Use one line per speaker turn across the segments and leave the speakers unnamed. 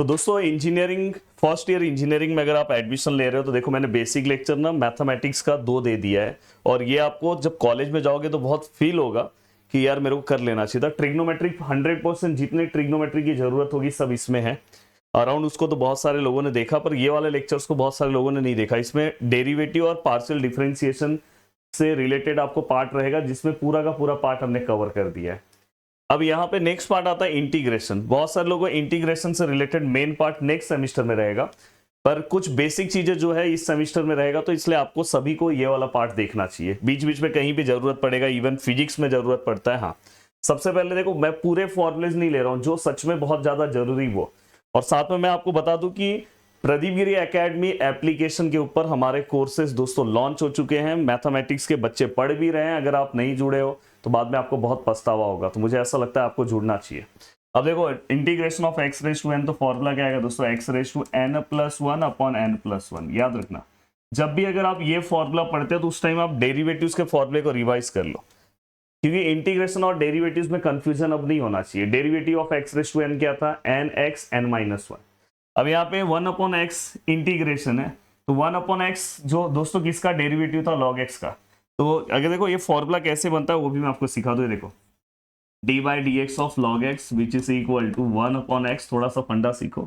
तो दोस्तों engineering first year engineering में अगर आप एडमिशन ले रहे हो तो देखो मैंने बेसिक लेक्चर ना मैथमेटिक्स का 2 दे दिया है। और ये आपको जब कॉलेज में जाओगे तो बहुत फील होगा कि यार मेरे को कर लेना चाहिए था। ट्रिग्नोमेट्री 100% जितने ट्रिग्नोमेट्री की जरूरत होगी सब इसमें है। अराउंड उसको तो बहुत सारे लोगों ने देखा, पर ये वाले लेक्चर्स को बहुत सारे लोगों ने नहीं देखा। इसमें डेरिवेटिव और पार्शियल डिफरेंशिएशन से रिलेटेड आपको पार्ट रहेगा, जिसमें पूरा का पूरा पार्ट हमने कवर कर दिया है। अब यहाँ पे नेक्स्ट पार्ट आता है इंटीग्रेशन। बहुत सारे लोगों को इंटीग्रेशन से related main part next semester में रहेगा, पर कुछ बेसिक चीजें जो है इस सेमेस्टर में रहेगा, तो इसलिए आपको सभी को ये वाला पार्ट देखना चाहिए। बीच बीच में कहीं भी जरूरत पड़ेगा, इवन फिजिक्स में जरूरत पड़ता है। हाँ, सबसे पहले देखो मैं पूरे फॉर्मुलेज नहीं ले रहा हूँ, जो सच में बहुत ज्यादा जरूरी वो। और साथ में मैं आपको बता दूं कि प्रदीप गिरी एकेडमी एप्लीकेशन के ऊपर हमारे कोर्सेज दोस्तों लॉन्च हो चुके हैं। मैथमेटिक्स के बच्चे पढ़ भी रहे हैं। अगर आप नहीं जुड़े हो तो बाद में आपको बहुत पछतावा होगा, तो मुझे ऐसा लगता है आपको जुड़ना चाहिए। अब देखो integration of x raise to n, तो फॉर्मूला क्या आएगा दोस्तों, x raise to n plus one upon n plus one. याद रखना, जब भी अगर आप ये फॉर्मूला पढ़ते हो तो उस टाइम आप डेरिवेटिव्स के फॉर्मूले को रिवाइज कर लो, क्योंकि इंटीग्रेशन और डेरिवेटिव्स में कंफ्यूजन अब नहीं होना चाहिए। Derivative of x raise to n क्या था, n x n minus one. अब यहाँ पे वन अपॉन एक्स इंटीग्रेशन है, तो वन अपॉन एक्स जो दोस्तों किसका डेरिवेटिव था, लॉग एक्स का। तो अगर देखो ये फॉर्मूला कैसे बनता है वो भी मैं आपको सिखा दूं। देखो d by d x of log x which is equal to one upon x. थोड़ा सा फंडा सीखो,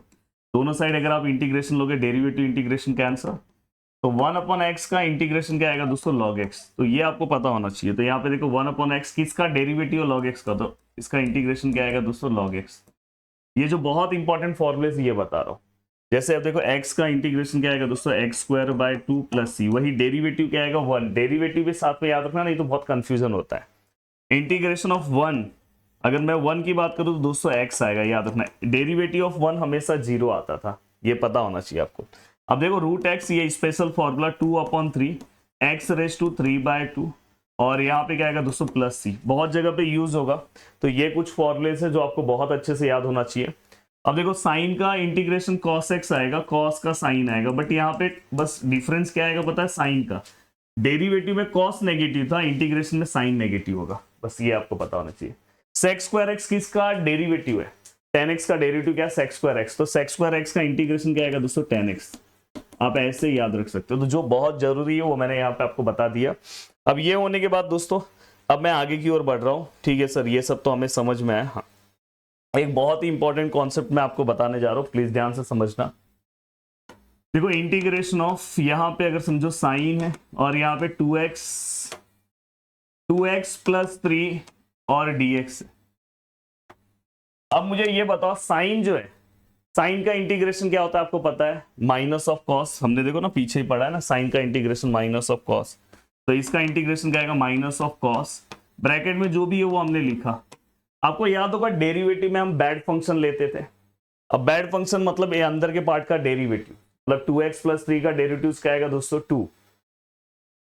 दोनों साइड अगर आप इंटीग्रेशन लोगे, डेरिवेटिव इंटीग्रेशन का आंसर, तो वन अपॉन एक्स का इंटीग्रेशन क्या आएगा दोस्तों, लॉग एक्स। तो ये आपको पता होना चाहिए। तो यहाँ पे देखो वन अपॉन एक्स किसका डेरिवेटिव, लॉग एक्स का, तो इसका इंटीग्रेशन क्या आएगा दोस्तों, लॉग एक्स। ये जो बहुत इंपॉर्टेंट फॉर्मूले ये बता रहा हूँ। जैसे अब देखो x का इंटीग्रेशन क्या आएगा दोस्तों, एक्स स्क्वायर बाय 2 प्लस सी। वही डेरिवेटिव क्या आएगा, 1। डेरिवेटिव भी साथ में याद रखना, नहीं तो बहुत कंफ्यूजन होता है। इंटीग्रेशन ऑफ 1, अगर मैं 1 की बात करूं तो दोस्तों x आएगा, याद रखना। डेरिवेटिव ऑफ 1 हमेशा 0 आता था, ये पता होना चाहिए आपको। अब देखो रूट एक्स, ये special formula 2/3 x raise to 3/2, और यहाँ पे क्या आएगा दोस्तों, प्लस सी। बहुत जगह पे यूज होगा, तो ये कुछ फॉर्मुलेस है जो आपको बहुत अच्छे से याद होना चाहिए। अब देखो साइन का इंटीग्रेशन कॉस एक्स आएगा, कॉस का साइन आएगा, बट यहाँ पे बस डिफरेंस क्या आएगा पता है, साइन का। डेरिवेटिव में कॉस नेगेटिव था, इंटीग्रेशन में साइन नेगेटिव होगा, बस ये आपको पता होना चाहिए। सेक स्क्वायर एक्स किसका डेरिवेटिव है, टेन एक्स का डेरिवेटिव क्या है, सेक स्क्वायर एक्स। तो सेक स्क्वायर एक्स का इंटीग्रेशन क्या आएगा दोस्तों, टेन एक्स। आप ऐसे ही याद रख सकते हो। तो जो बहुत जरूरी है वो मैंने यहाँ पे आपको बता दिया। अब ये होने के बाद दोस्तों अब मैं आगे की ओर बढ़ रहा हूँ। ठीक है सर, ये सब तो हमें समझ में आया। हाँ, एक बहुत ही इंपॉर्टेंट कॉन्सेप्ट मैं आपको बताने जा रहा हूं, प्लीज ध्यान से समझना। देखो इंटीग्रेशन ऑफ, यहां पे अगर समझो साइन है और यहां पे 2x प्लस 3 और dx। अब मुझे ये बताओ, साइन जो है, साइन का इंटीग्रेशन क्या होता है आपको पता है, माइनस ऑफ कॉस। हमने देखो ना पीछे ही पढ़ा है ना, साइन का इंटीग्रेशन माइनस ऑफ कॉस। तो इसका इंटीग्रेशन क्या आएगा, माइनस ऑफ कॉस, ब्रैकेट में जो भी है वो हमने लिखा। आपको याद होगा डेरिवेटिव में हम बैड फंक्शन लेते थे। अब बैड फंक्शन मतलब ये अंदर के पार्ट का डेरिवेटिव, मतलब 2x प्लस 3 का डेरिवेटिव क्या आएगा दोस्तों, 2।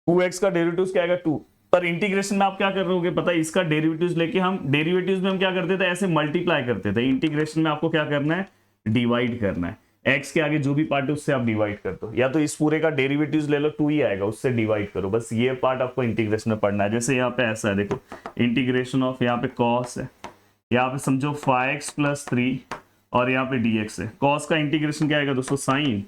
2x का डेरिवेटिव क्या आएगा, 2। पर इंटीग्रेशन में आप क्या कर रहे होगे पता है, इसका डेरिवेटिव लेके हम डेरिवेटिव्स में हम क्या करते थे, ऐसे मल्टीप्लाई करते थे। इंटीग्रेशन में आपको क्या करना है, डिवाइड करना है। x के आगे जो भी पार्ट है उससे आप डिवाइड कर दो, या तो इस पूरे का डेरिवेटिव्स ले लो, 2 ही आएगा, उससे डिवाइड करो। बस ये पार्ट आपको इंटीग्रेशन में पढ़ना है। जैसे यहाँ पे ऐसा है, देखो इंटीग्रेशन ऑफ, यहाँ पे कॉस है, यहाँ पे समझो 5x प्लस 3 और यहाँ पे dx है। कॉस का इंटीग्रेशन क्या आएगा दोस्तों, साइन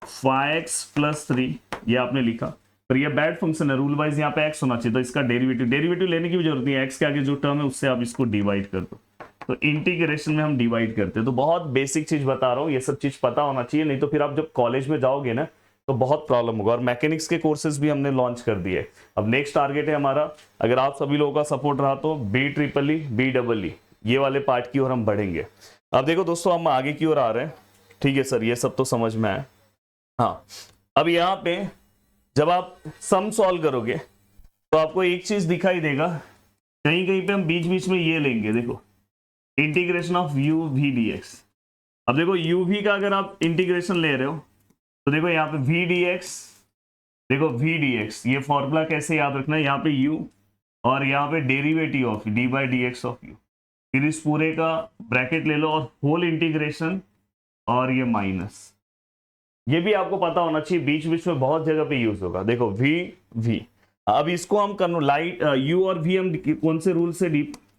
5x प्लस 3, ये आपने लिखा। पर ये बैड फंक्शन है, रूल वाइज यहाँ पे x होना चाहिए, तो इसका डेरिवेटिव लेने की भी जरूरत नहीं है। x के आगे जो टर्म है उससे आप इसको डिवाइड कर दो। तो इंटीग्रेशन में हम डिवाइड करते हैं। तो बहुत बेसिक चीज बता रहा हूँ, ये सब चीज पता होना चाहिए, नहीं तो फिर आप जब कॉलेज में जाओगे ना तो बहुत प्रॉब्लम होगा। और मैकेनिक्स के कोर्सेज भी हमने लॉन्च कर दिए। अब नेक्स्ट टारगेट है हमारा, अगर आप सभी लोगों का सपोर्ट रहा तो BEEE ये वाले पार्ट की ओर हम बढ़ेंगे। अब देखो दोस्तों हम आगे की ओर आ रहे हैं। ठीक है सर, ये सब तो समझ में आया। हाँ, अब यहाँ पे जब आप सम सॉल्व करोगे तो आपको एक चीज दिखाई देगा, कहीं कहीं पे हम बीच बीच में ये लेंगे, देखो integration of u v dx। अब देखो u v का अगर आप इंटीग्रेशन ले रहे हो तो देखो यहाँ पे v dx, देखो v dx, ये फॉर्मूला कैसे याद रखना है, यहाँ पे u और यहाँ पे derivative of d by d x of u। फिर इस पूरे का ब्रैकेट ले लो और होल इंटीग्रेशन, और ये माइनस। ये भी आपको पता होना चाहिए, बीच बीच में बहुत जगह पे यूज होगा। देखो v। अब इसको हम कर लाइट u और v हम कौन से रूल से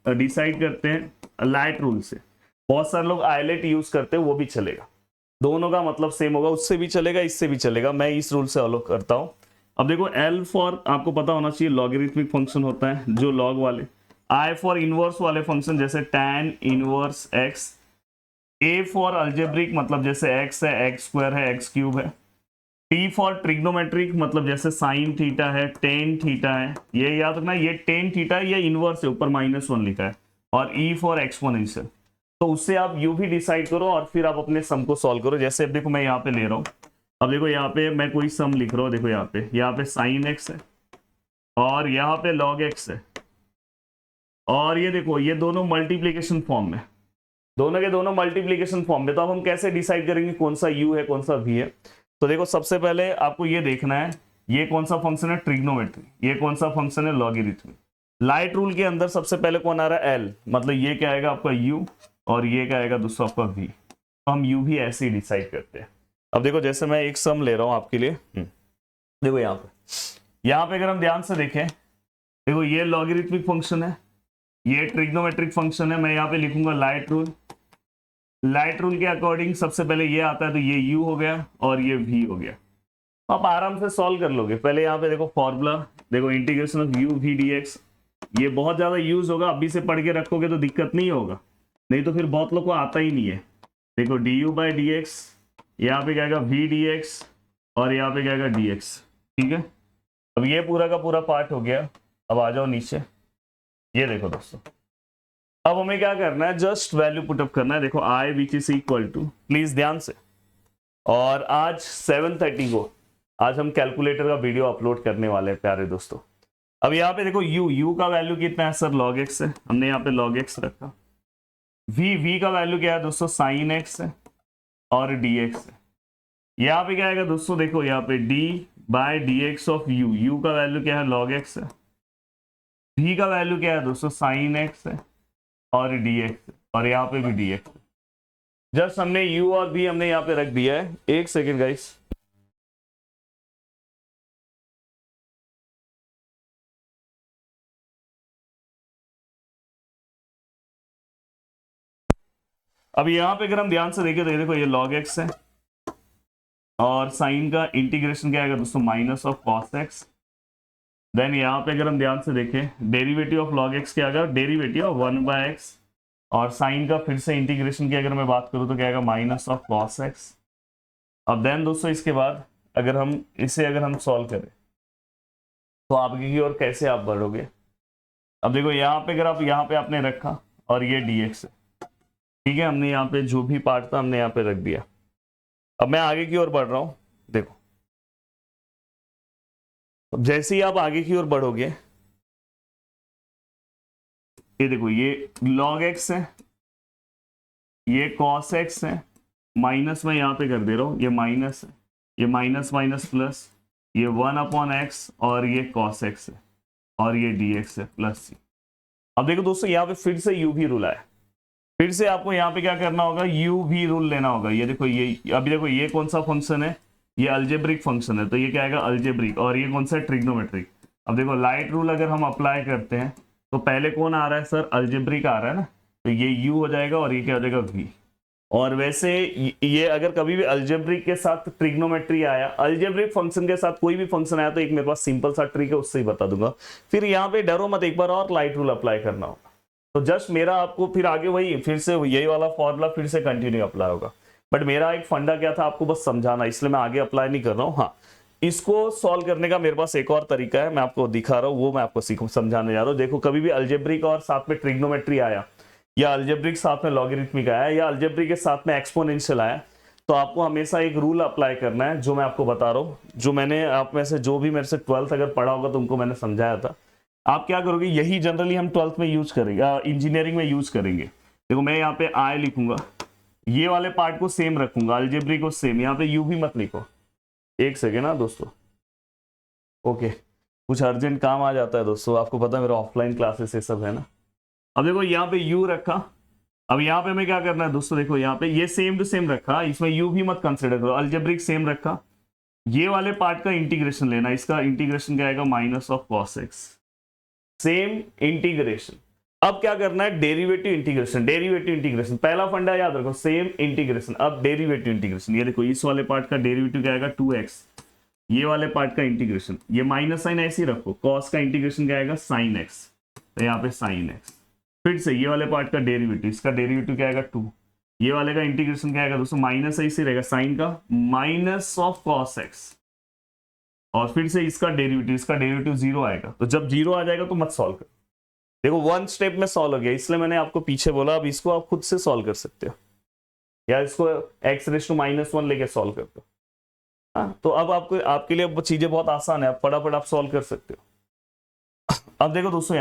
डिसाइड करते हैं, लाइट रूल से। बहुत सारे लोग आईलेट यूज करते हैं, वो भी चलेगा, दोनों का मतलब सेम होगा, उससे भी चलेगा इससे भी चलेगा, मैं इस रूल से फॉलो करता हूं। अब देखो एल फॉर आपको पता होना चाहिए लॉगरिथमिक फंक्शन होता है जो लॉग वाले, आई फॉर इनवर्स वाले फंक्शन जैसे tan inverse x, A for algebraic मतलब जैसे x है x स्क्वायर है x क्यूब है, टी फॉर ट्रिग्नोमेट्रिक मतलब जैसे साइन थीटा है टेन थीटा है, ये याद रखना ये टेन थीटा है, ये इनवर्स है ऊपर -1 लिखा है, और ई फॉर एक्सपोनेंशियल। तो उससे आप यू भी डिसाइड करो और फिर आप अपने सम को सॉल्व करो। जैसे अब देखो मैं यहाँ पे ले रहा हूँ, अब देखो यहाँ पे मैं कोई सम लिख रहा हूँ, देखो यहाँ पे साइन एक्स है और यहाँ पे लॉग एक्स है, और ये देखो ये दोनों मल्टीप्लीकेशन फॉर्म में, दोनों के दोनों मल्टीप्लीकेशन फॉर्म में। तो अब हम कैसे डिसाइड करेंगे कौन सा u है कौन सा v है? तो देखो सबसे पहले आपको ये देखना है ये कौन सा फंक्शन है ट्रिग्नोमेट्री, ये कौन सा फंक्शन है लॉगरिथमिक। लाइट रूल के अंदर सबसे पहले कौन आ रहा है l, मतलब ये क्या आएगा आपका u और ये क्या आएगा दोस्तों आपका v। तो हम u भी ऐसे ही डिसाइड करते हैं। अब देखो जैसे मैं एक सम ले रहा हूं आपके लिए, देखो यहाँ पे अगर हम ध्यान से देखें, देखो ये लॉगरिथमिक फंक्शन है, ये ट्रिग्नोमेट्रिक फंक्शन है। मैं यहाँ पे लिखूंगा लाइट रूल, लाइट रूल के अकॉर्डिंग सबसे पहले ये आता है तो ये u हो गया और ये v हो गया। तो आप आराम से सॉल्व कर लोगे। पहले यहाँ पे देखो फॉर्मूला, देखो integration of u v dx, ये बहुत ज्यादा यूज होगा, अभी से पढ़ के रखोगे तो दिक्कत नहीं होगा, नहीं तो फिर बहुत लोग को आता ही नहीं है। देखो du बाई dx, यहाँ पे क्या आएगा v dx और यहाँ पे क्या आएगा dx, ठीक है। अब ये पूरा का पूरा पार्ट हो गया। अब आ जाओ नीचे, ये देखो दोस्तों, अब हमें क्या करना है, जस्ट वैल्यू पुटअप करना है। देखो i which is equal to, please ध्यान से, और आज 7:30 को आज हम कैलकुलेटर का वीडियो अपलोड करने वाले हैं प्यारे दोस्तों। अब यहाँ पे देखो u का वैल्यू कितना है सर, log x है, हमने यहाँ पे log x रखा। v का वैल्यू क्या है दोस्तों, sin x है और dx है। यहाँ पे क्या आएगा दोस्तों, देखो यहाँ पे d by dx of u का वैल्यू क्या है log x है, v का वैल्यू क्या है दोस्तों sin x है और dx, और यहाँ पे भी dx। जस्ट हमने u और v हमने यहाँ पे रख दिया है। एक सेकेंड गाइस, अब यहाँ पे अगर हम ध्यान से देखें तो ये देखो ये log x है और साइन का इंटीग्रेशन क्या आएगा दोस्तों minus of cos x। Then यहाँ पे अगर हम ध्यान से देखें डेरिवेटिव ऑफ log x क्या आएगा, डेरिवेटिव ऑफ 1/x, और साइन का फिर से इंटीग्रेशन की अगर मैं बात करूँ तो क्या आएगा माइनस ऑफ cos x। अब देन दोस्तों इसके बाद अगर हम इसे सॉल्व करें तो आगे की ओर कैसे आप बढ़ोगे। अब देखो यहाँ पे अगर आप यहाँ पे आपने रखा और ये dx है, ठीक है, हमने यहाँ पे जो भी पार्ट था हमने यहाँ पे रख दिया। अब मैं आगे की ओर बढ़ रहा हूं, देखो अब जैसे ही आप आगे की ओर बढ़ोगे, ये देखो ये log x है, ये cos x है, माइनस में यहाँ पे कर दे रहा हूं, ये माइनस है, ये माइनस माइनस प्लस, ये 1/x और ये cos x है और ये dx है प्लस c। अब देखो दोस्तों यहाँ पे फिर से u भी रूल आया, फिर से आपको यहाँ पे क्या करना होगा, u भी रूल लेना होगा। ये देखो ये अभी देखो ये कौन सा फंक्शन है, ये अल्जेब्रिक फंक्शन है, तो ये क्या आएगा अल्जेब्रिक, और ये कौन सा ट्रिग्नोमेट्रिक। अब देखो लाइट रूल अगर हम अप्लाई करते हैं तो पहले कौन आ रहा है सर, अल्जेब्रिक आ रहा है ना, तो ये u हो जाएगा और ये क्या हो जाएगा v। और वैसे ये अगर कभी भी अल्जेब्रिक के साथ ट्रिग्नोमेट्री आया, अल्जेब्रिक फंक्शन के साथ कोई भी फंक्शन आया, तो एक मेरे पास सिंपल सा ट्रिक है उससे ही बता दूंगा। फिर यहाँ पे डरो मत, एक बार और लाइट रूल अप्लाई करना होगा। तो जस्ट मेरा आपको फिर आगे वही फिर से यही वाला फॉर्मूला फिर से कंटिन्यू अप्लाई होगा, बट मेरा एक फंडा क्या था आपको बस समझाना, इसलिए मैं आगे अप्लाई नहीं कर रहा हूँ। हाँ, इसको सॉल्व करने का मेरे पास एक और तरीका है, मैं आपको दिखा रहा हूँ, वो मैं आपको समझाने जा रहा हूँ। देखो कभी भी अल्जेब्रिक और साथ में ट्रिग्नोमेट्री आया, या अल्जेब्रिक साथ में लॉगरिथमिक आया, या अल्जेब्रिक के साथ में एक्सपोनेंशियल आया, तो आपको हमेशा एक रूल अप्लाई करना है जो मैं आपको बता रहा हूँ, जो मैंने आप में से जो भी मेरे से 12th अगर पढ़ा होगा तो उनको मैंने समझाया था। आप क्या करोगे, यही जनरली हम 12th में यूज करेंगे, इंजीनियरिंग में यूज करेंगे। देखो मैं यहाँ पे आई लिखूंगा, ये वाले पार्ट को सेम रखूंगा, अल्जेब्रिक को सेम, यहाँ पे यू भी मत लिखो। एक सेकेंड ना दोस्तों, ओके, कुछ अर्जेंट काम आ जाता है दोस्तों, आपको पता है मेरा ऑफलाइन क्लासेस ये सब है ना। अब देखो यहाँ पे u रखा, अब यहाँ पे हमें क्या करना है दोस्तों, देखो यहाँ पे ये सेम टू सेम रखा, इसमें u भी मत कंसिडर करो, अल्जेब्रिक सेम रखा, ये वाले पार्ट का इंटीग्रेशन लेना, इसका इंटीग्रेशन क्या आएगा minus of cos x, same integration. अब क्या करना है, डेरिवेटिव इंटीग्रेशन। डेरिवेटिव इंटीग्रेशन पहला फंडा याद रखो, सेम इंटीग्रेशन। अब डेरिवेटिव इंटीग्रेशन, ये देखो इस वाले पार्ट का डेरिवेटिव क्या आएगा 2x, ये वाले पार्ट का इंटीग्रेशन, ये माइनस साइन ऐसे ही रखो, cos का इंटीग्रेशन क्या आएगा sin x, तो यहाँ पे sin x। फिर से ये वाले पार्ट का डेरिवेटिव, इसका डेरिवेटिव क्या आएगा 2, ये वाले का इंटीग्रेशन क्या आएगा दोस्तों माइनस ऐसे रहेगा sin का माइनस ऑफ cos x, और फिर से इसका डेरिवेटिव 0 आएगा। तो जब 0 आ जाएगा तो मत सॉल्व कर, देखो वन स्टेप में सॉल्व हो गया, इसलिए मैंने आपको पीछे बोला। अब इसको आप खुद से सॉल्व कर सकते हो, या इसको x⁻⁻1 लेके सॉल्व करते हो। हाँ, तो अब आपको, आपके लिए चीजें बहुत आसान है, आप फटाफट आप सॉल्व कर सकते हो। अब देखो दोस्तों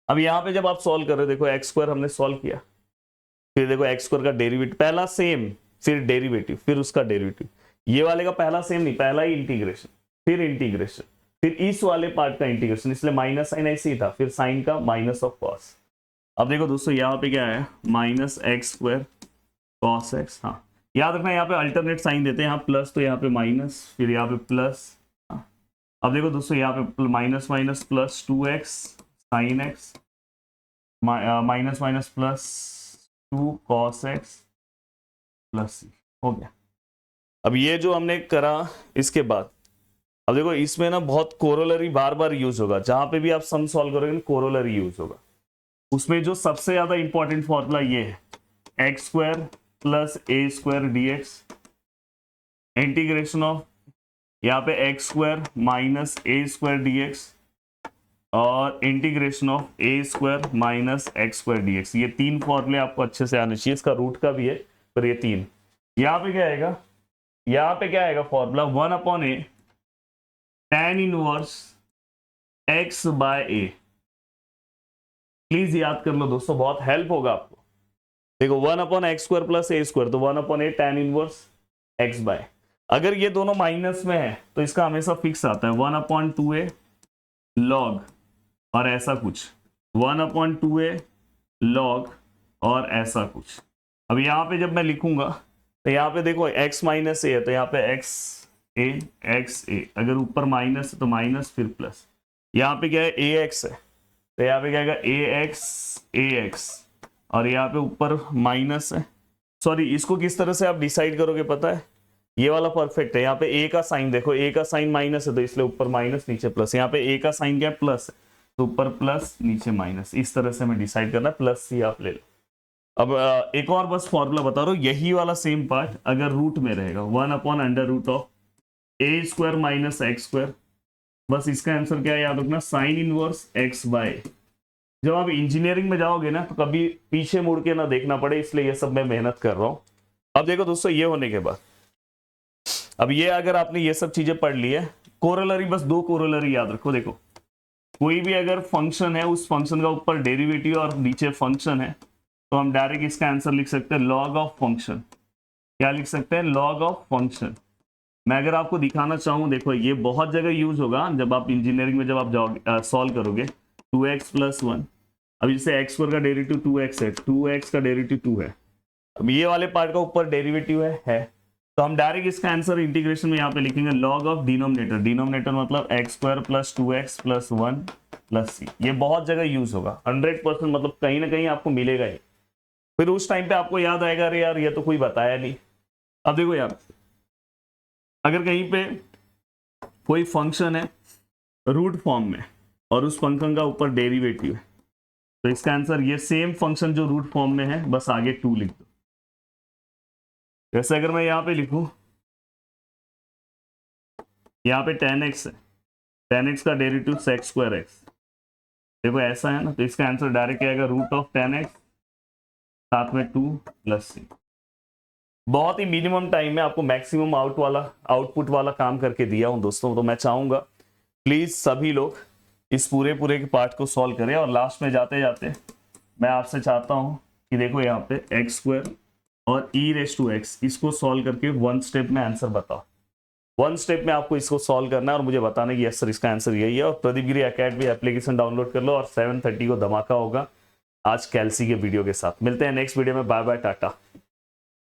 अब यहाँ पे जब आप सॉल्व कर रहे हो, देखो x² हमने सॉल्व किया, फिर देखो x² का डेरिवेटिव पहला सेम, फिर डेरिवेटिव, फिर उसका डेरिवेटिव, ये वाले का पहला सेम नहीं, पहला ही इंटीग्रेशन, फिर इस वाले पार्ट का इंटीग्रेशन, इसलिए माइनस साइन ऐसे ही था, फिर साइन का माइनस ऑफ कॉस। अब देखो दोस्तों यहाँ पे क्या है, -x² cos x। हाँ, याद रखना यहाँ पे अल्टरनेट साइन देते हैं, यहाँ प्लस तो यहाँ पे माइनस, फिर यहाँ पे प्लस। अब देखो दोस्तों यहाँ पे minus minus plus 2x sin x, minus minus plus 2 cos x plus c, हो गया। अब ये जो हमने करा, इसके बाद अब देखो इसमें ना बहुत कोरोलरी बार बार यूज होगा, जहां पे भी आप सम सॉल्व करोगे ना कोरोलरी यूज होगा। उसमें जो सबसे ज्यादा इंपॉर्टेंट फॉर्मूला ये है, x² + a² dx, integration of यहाँ पे x² - a² dx, और integration of a² - x² dx। ये तीन फॉर्मूले आपको अच्छे से आने चाहिए, इसका रूट का भी है, पर ये तीन। यहाँ पे क्या आएगा, यहाँ पे क्या आएगा formula 1/a tan inverse x/a। Please याद कर लो दोस्तों, बहुत हेल्प होगा आपको। देखो 1/x² + a², तो 1/a tan इनवर्स x/a। अगर ये दोनों माइनस में है तो इसका हमेशा फिक्स आता है 1/2a log, और ऐसा कुछ 1/2a log, और ऐसा कुछ। अब यहाँ पे जब मैं लिखूंगा तो यहाँ पे देखो x - a है, तो यहाँ पे x a, अगर ऊपर माइनस है तो माइनस फिर प्लस। यहाँ पे क्या है ax है, तो यहाँ पे क्या आएगा ax, और यहाँ पे ऊपर माइनस है। सॉरी, इसको किस तरह से आप डिसाइड करोगे पता है, ये वाला परफेक्ट है। यहाँ पे a का साइन देखो, a का साइन माइनस है तो इसलिए ऊपर माइनस नीचे प्लस। यहाँ पे a का साइन क्या है प्लस है, तो ऊपर प्लस नीचे माइनस। इस तरह से हमें डिसाइड करना है, प्लस c आप ले लो। अब एक और बस फॉर्मूला बता रहा हूँ, यही वाला सेम पार्ट अगर रूट में रहेगा 1/√a² - x², बस इसका आंसर क्या है याद रखना, साइन इनवर्स x/a। जब आप इंजीनियरिंग में जाओगे ना तो कभी पीछे मुड़ के ना देखना पड़े, इसलिए ये सब मैं मेहनत कर रहा हूँ। अब देखो दोस्तों, ये होने के बाद अब ये अगर आपने ये सब चीजें पढ़ ली है, कोरोलरी बस 2 कोरोलरी याद रखो। देखो कोई भी अगर फंक्शन है, उस फंक्शन का ऊपर डेरिवेटिव और नीचे फंक्शन है, तो हम डायरेक्ट इसका आंसर लिख सकते हैं लॉग ऑफ फंक्शन। क्या लिख सकते हैं, लॉग ऑफ फंक्शन। मैं अगर आपको दिखाना चाहूँ, देखो ये बहुत जगह यूज होगा जब आप इंजीनियरिंग में जब आप जाओगे सॉल्व करोगे। 2x + 1, अब जैसे x² का डेरिवेटिव 2x है, 2x का डेरिवेटिव 2 है, अब ये वाले पार्ट का ऊपर डेरिवेटिव है, तो हम डायरेक्ट इसका आंसर इंटीग्रेशन में यहाँ पे लिखेंगे लॉग ऑफ डिनोमिनेटर। डिनोमिनेटर मतलब x² + 2x + 1 + c। ये बहुत जगह यूज होगा, 100% मतलब कहीं ना कहीं आपको मिलेगा ही। फिर उस टाइम पे आपको याद आएगा, अरे यार ये तो कोई बताया नहीं। अब देखो यार, अगर कहीं पे कोई फंक्शन है रूट फॉर्म में और उस फंक्शन का ऊपर डेरिवेटिव है, तो इसका आंसर ये सेम फंक्शन जो रूट फॉर्म में है, बस आगे 2 लिख दो। जैसे अगर मैं यहाँ पे लिखूं, यहाँ पे tan x है, tan x का डेरिवेटिव sec²x, देखो ऐसा है ना, तो इसका आंसर डायरेक्ट आएगा √tan x साथ में 2 + c। बहुत ही मिनिमम टाइम में आपको मैक्सिमम आउटपुट वाला काम करके दिया हूं दोस्तों। तो मैं चाहूंगा प्लीज सभी लोग इस पूरे के पार्ट को सॉल्व करें, और लास्ट में जाते जाते मैं आपसे चाहता हूं कि देखो यहाँ पे x² और e⁻x, इसको सॉल्व करके 1 स्टेप में आंसर बताओ। 1 स्टेप में आपको इसको सॉल्व करना है और मुझे बताना कि यस सर इसका आंसर यही है। और प्रदीप गिरी एकेडमी एप्लीकेशन डाउनलोड कर लो, और 7:30 को धमाका होगा आज कैल्सी के वीडियो के साथ। मिलते हैं नेक्स्ट वीडियो में, बाय बाय, टाटा।